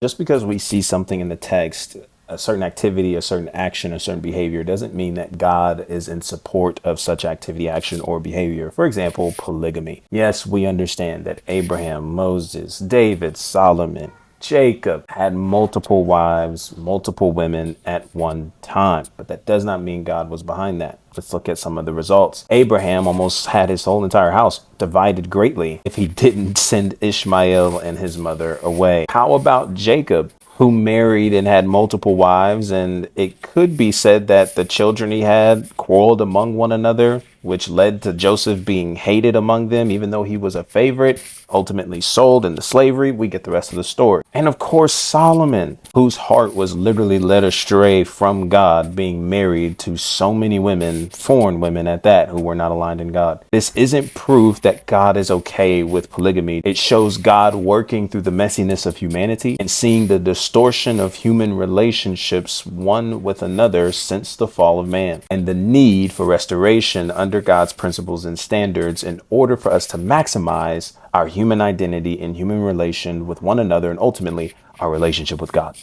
Just because we see something in the text, a certain activity, a certain action, a certain behavior, doesn't mean that God is in support of such activity, action, or behavior. For example, polygamy. Yes, we understand that Abraham, Moses, David, Solomon, Jacob had multiple wives, multiple women at one time, but that does not mean God was behind that. Let's look at some of the results. Abraham almost had his whole entire house divided greatly if he didn't send Ishmael and his mother away. How about Jacob, who married and had multiple wives, and it could be said that the children he had quarreled among one another, which led to Joseph being hated among them, even though he was a favorite, ultimately sold into slavery. We get the rest of the story. And of course, Solomon, whose heart was literally led astray from God, being married to so many women, foreign women at that, who were not aligned in God. This isn't proof that God is okay with polygamy. It shows God working through the messiness of humanity and seeing the distortion of human relationships one with another since the fall of man, and the need for restoration under God's principles and standards in order for us to maximize our human identity and human relation with one another, and ultimately our relationship with God.